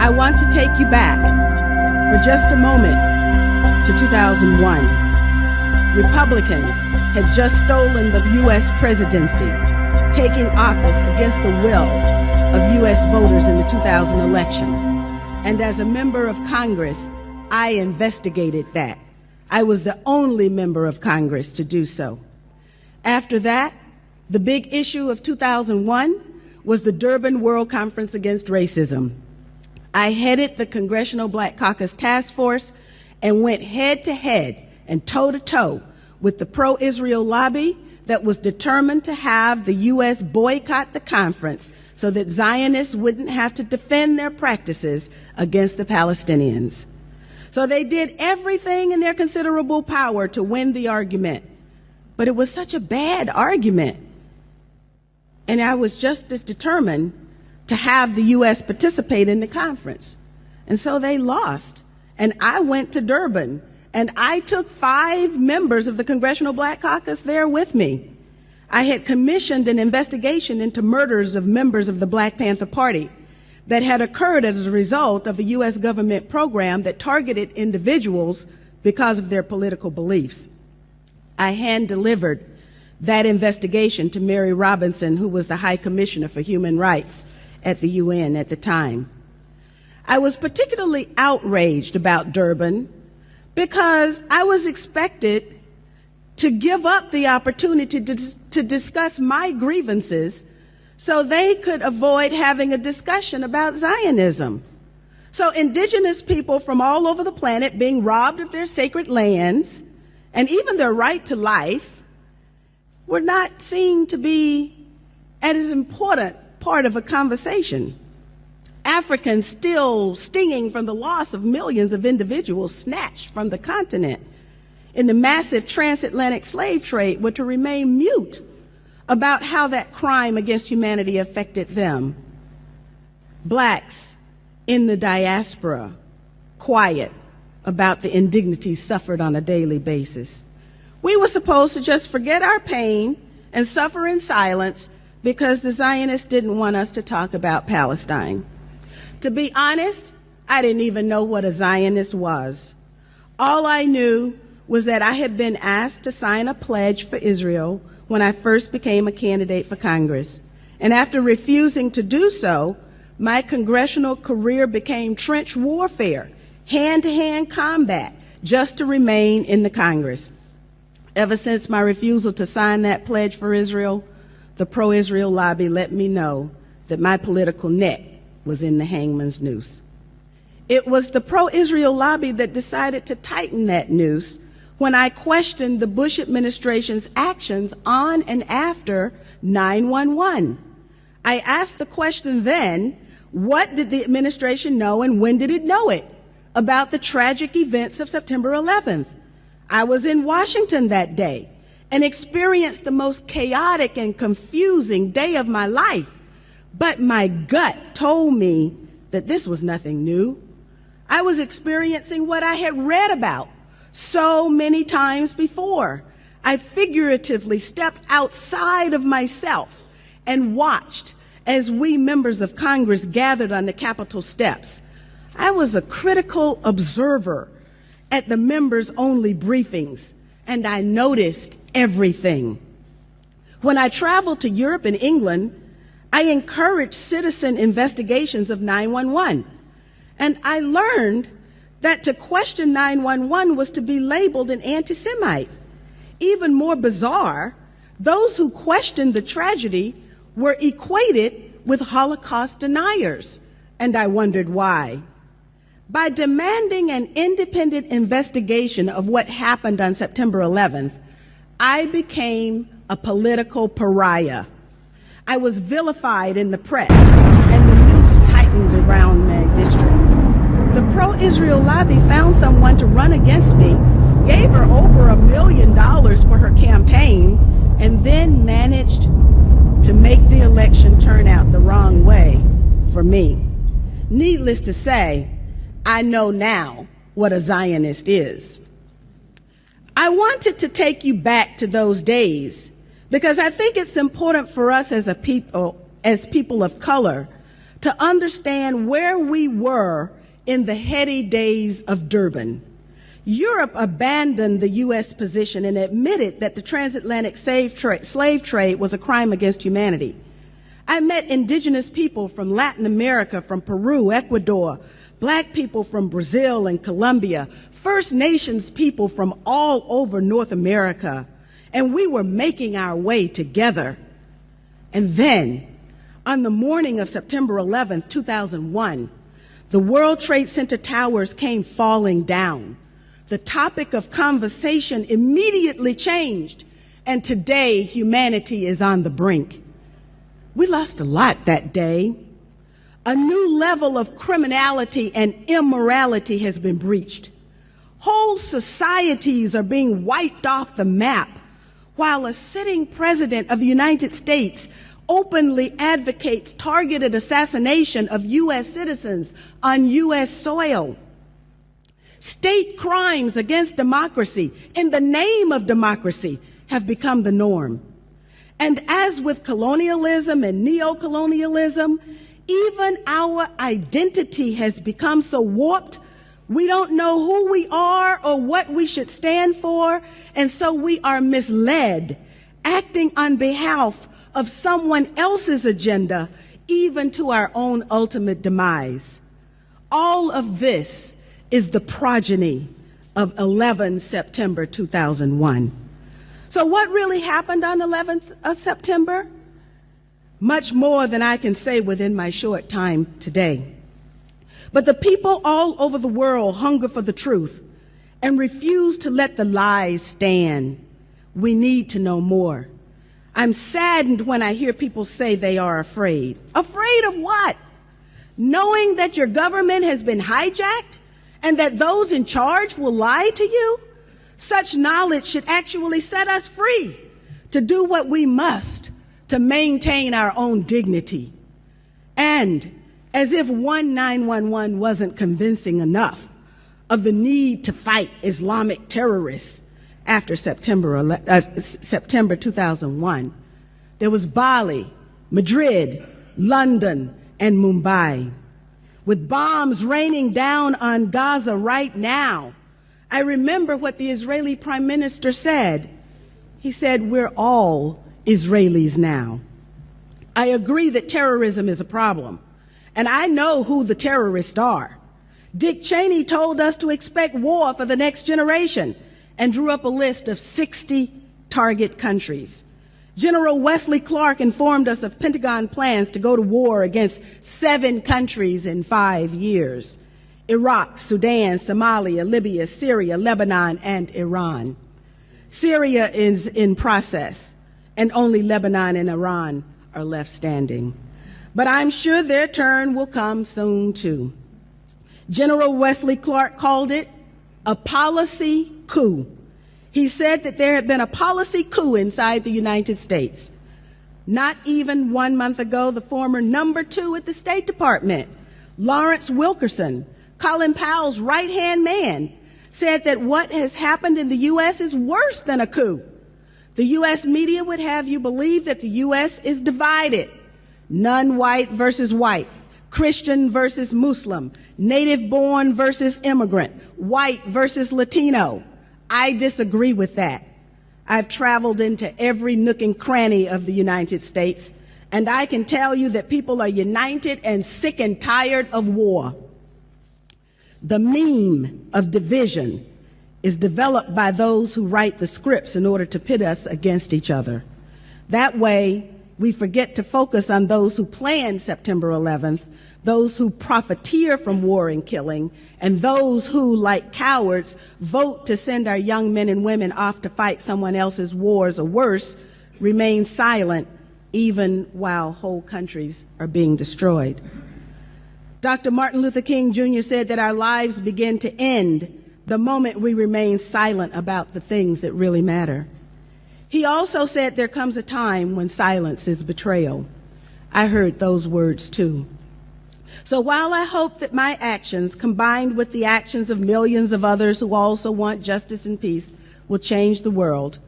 I want to take you back for just a moment to 2001. Republicans had just stolen the U.S. presidency, taking office against the will of U.S. voters in the 2000 election. And as a member of Congress, I investigated that. I was the only member of Congress to do so. After that, the big issue of 2001 was the Durban World Conference Against Racism. I headed the Congressional Black Caucus Task Force and went head-to-head and toe-to-toe with the pro-Israel lobby that was determined to have the U.S. boycott the conference so that Zionists wouldn't have to defend their practices against the Palestinians. So they did everything in their considerable power to win the argument. But it was such a bad argument. And I was just as determined to have the U.S. participate in the conference. And so they lost. And I went to Durban, and I took 5 members of the Congressional Black Caucus there with me. I had commissioned an investigation into murders of members of the Black Panther Party that had occurred as a result of a U.S. government program that targeted individuals because of their political beliefs. I hand-delivered that investigation to Mary Robinson, who was the High Commissioner for Human Rights at the UN at the time. I was particularly outraged about Durban because I was expected to give up the opportunity to discuss my grievances so they could avoid having a discussion about Zionism. So indigenous people from all over the planet being robbed of their sacred lands and even their right to life were not seen to be as important part of a conversation. Africans still stinging from the loss of millions of individuals snatched from the continent in the massive transatlantic slave trade were to remain mute about how that crime against humanity affected them. Blacks in the diaspora, quiet about the indignities suffered on a daily basis. We were supposed to just forget our pain and suffer in silence because the Zionists didn't want us to talk about Palestine. To be honest, I didn't even know what a Zionist was. All I knew was that I had been asked to sign a pledge for Israel when I first became a candidate for Congress. And after refusing to do so, my congressional career became trench warfare, hand-to-hand combat, just to remain in the Congress. Ever since my refusal to sign that pledge for Israel, the pro-Israel lobby let me know that my political neck was in the hangman's noose. It was the pro-Israel lobby that decided to tighten that noose when I questioned the Bush administration's actions on and after 9/11. I asked the question then, what did the administration know and when did it know it about the tragic events of September 11th? I was in Washington that day and experienced the most chaotic and confusing day of my life. But my gut told me that this was nothing new. I was experiencing what I had read about so many times before. I figuratively stepped outside of myself and watched as we members of Congress gathered on the Capitol steps. I was a critical observer at the members-only briefings, and I noticed everything. When I traveled to Europe and England, I encouraged citizen investigations of 9/11, and I learned that to question 9/11 was to be labeled an anti-Semite. Even more bizarre, those who questioned the tragedy were equated with Holocaust deniers, and I wondered why. By demanding an independent investigation of what happened on September 11th, I became a political pariah. I was vilified in the press, and the noose tightened around my district. The pro-Israel lobby found someone to run against me, gave her over $1 million for her campaign, and then managed to make the election turn out the wrong way for me. Needless to say, I know now what a Zionist is. I wanted to take you back to those days because I think it's important for us as people of color to understand where we were in the heady days of Durban. Europe abandoned the U.S. position and admitted that the transatlantic slave trade was a crime against humanity. I met indigenous people from Latin America, from Peru, Ecuador, Black people from Brazil and Colombia, First Nations people from all over North America, and we were making our way together. And then, on the morning of September 11, 2001, the World Trade Center towers came falling down. The topic of conversation immediately changed, and today humanity is on the brink. We lost a lot that day. A new level of criminality and immorality has been breached. Whole societies are being wiped off the map, while a sitting president of the United States openly advocates targeted assassination of U.S. citizens on U.S. soil. State crimes against democracy in the name of democracy have become the norm. And as with colonialism and neocolonialism, even our identity has become so warped, we don't know who we are or what we should stand for, and so we are misled, acting on behalf of someone else's agenda, even to our own ultimate demise. All of this is the progeny of 11 September 2001. So what really happened on 11th of September? Much more than I can say within my short time today. But the people all over the world hunger for the truth and refuse to let the lies stand. We need to know more. I'm saddened when I hear people say they are afraid. Afraid of what? Knowing that your government has been hijacked and that those in charge will lie to you? Such knowledge should actually set us free to do what we must to maintain our own dignity. And as if 911 wasn't convincing enough of the need to fight Islamic terrorists after September 2001, there was Bali, Madrid, London, and Mumbai. With bombs raining down on Gaza right now, I remember what the Israeli Prime Minister said. He said, "We're all Israelis now." I agree that terrorism is a problem, and I know who the terrorists are. Dick Cheney told us to expect war for the next generation and drew up a list of 60 target countries. General Wesley Clark informed us of Pentagon plans to go to war against 7 countries in 5 years: Iraq, Sudan, Somalia, Libya, Syria, Lebanon, and Iran. Syria is in process, and only Lebanon and Iran are left standing. But I'm sure their turn will come soon, too. General Wesley Clark called it a policy coup. He said that there had been a policy coup inside the United States. Not even 1 month ago, the former number 2 at the State Department, Lawrence Wilkerson, Colin Powell's right-hand man, said that what has happened in the U.S. is worse than a coup. The U.S. media would have you believe that the U.S. is divided: non-white versus white, Christian versus Muslim, native-born versus immigrant, white versus Latino. I disagree with that. I've traveled into every nook and cranny of the United States, and I can tell you that people are united and sick and tired of war. The meme of division is developed by those who write the scripts in order to pit us against each other. That way, we forget to focus on those who planned September 11th, those who profiteer from war and killing, and those who, like cowards, vote to send our young men and women off to fight someone else's wars, or worse, remain silent even while whole countries are being destroyed. Dr. Martin Luther King Jr. said that our lives begin to end the moment we remain silent about the things that really matter. He also said there comes a time when silence is betrayal. I heard those words too. So while I hope that my actions, combined with the actions of millions of others who also want justice and peace, will change the world,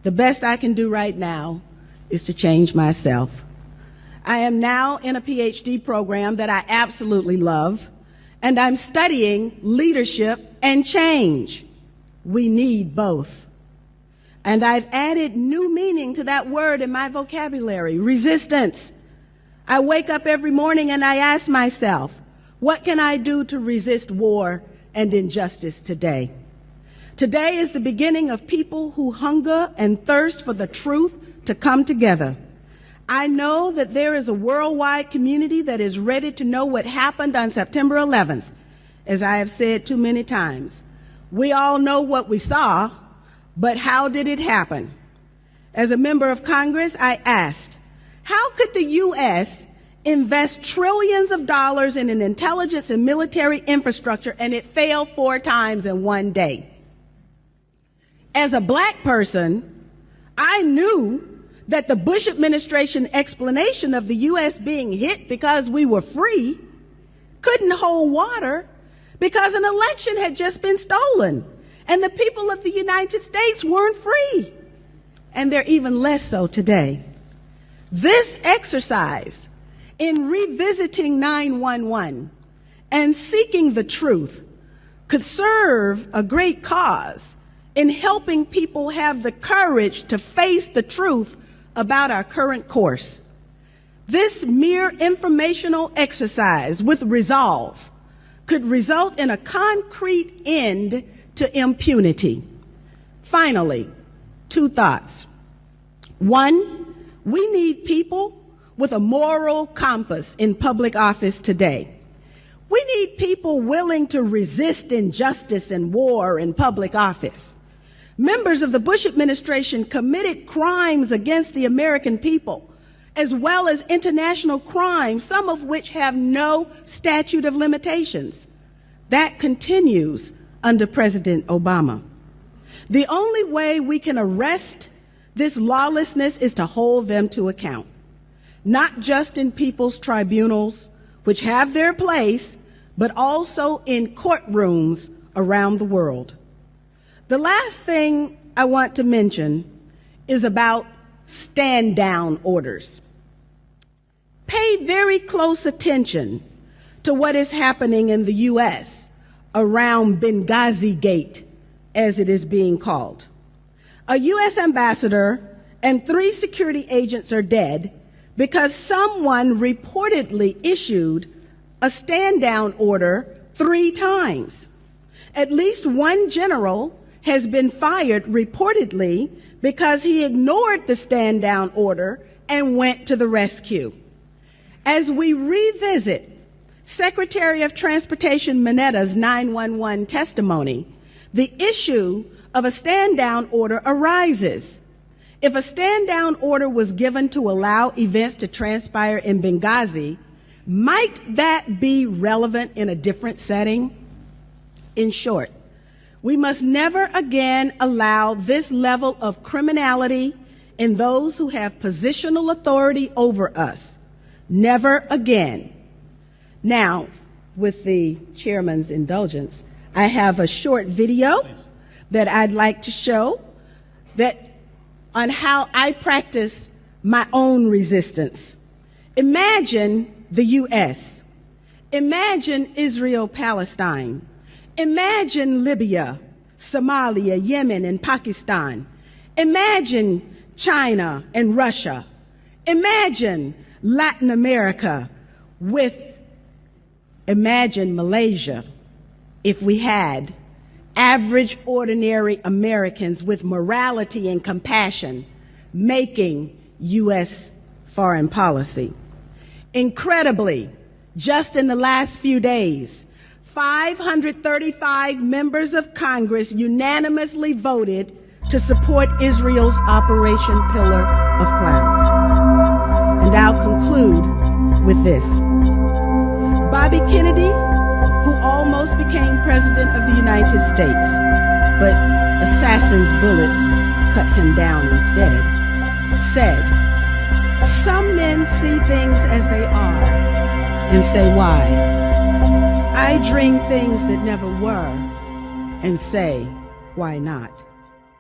the best I can do right now is to change myself. I am now in a PhD program that I absolutely love, and I'm studying leadership and change. We need both. And I've added new meaning to that word in my vocabulary, resistance. I wake up every morning and I ask myself, what can I do to resist war and injustice today? Today is the beginning of people who hunger and thirst for the truth to come together. I know that there is a worldwide community that is ready to know what happened on September 11th, as I have said too many times. We all know what we saw, but how did it happen? As a member of Congress, I asked, how could the U.S. invest trillions of dollars in an intelligence and military infrastructure and it failed 4 times in one day? As a black person, I knew that the Bush administration explanation of the U.S. being hit because we were free couldn't hold water because an election had just been stolen and the people of the United States weren't free. And they're even less so today. This exercise in revisiting 9/11 and seeking the truth could serve a great cause in helping people have the courage to face the truth about our current course. This mere informational exercise with resolve could result in a concrete end to impunity. Finally, 2 thoughts. 1, we need people with a moral compass in public office today. We need people willing to resist injustice and war in public office. Members of the Bush administration committed crimes against the American people, as well as international crimes, some of which have no statute of limitations. That continues under President Obama. The only way we can arrest this lawlessness is to hold them to account, not just in people's tribunals, which have their place, but also in courtrooms around the world. The last thing I want to mention is about stand-down orders. Pay very close attention to what is happening in the U.S. around Benghazi Gate, as it is being called. A U.S. ambassador and 3 security agents are dead because someone reportedly issued a stand-down order 3 times. At least 1 general has been fired reportedly because he ignored the stand-down order and went to the rescue. As we revisit Secretary of Transportation Minetta's 911 testimony, the issue of a stand-down order arises. If a stand-down order was given to allow events to transpire in Benghazi, might that be relevant in a different setting? In short, we must never again allow this level of criminality in those who have positional authority over us. Never again. Now, with the chairman's indulgence, I have a short video that I'd like to show on how I practice my own resistance. Imagine the U.S. Imagine Israel-Palestine. Imagine Libya, Somalia, Yemen, and Pakistan. Imagine China and Russia. Imagine Latin America imagine Malaysia if we had average, ordinary Americans with morality and compassion making U.S. foreign policy. Incredibly, just in the last few days, 535 members of Congress unanimously voted to support Israel's Operation Pillar of Cloud. And I'll conclude with this. Bobby Kennedy, who almost became President of the United States, but assassin's bullets cut him down instead, said, "Some men see things as they are and say, why? I dream things that never were and say, why not?"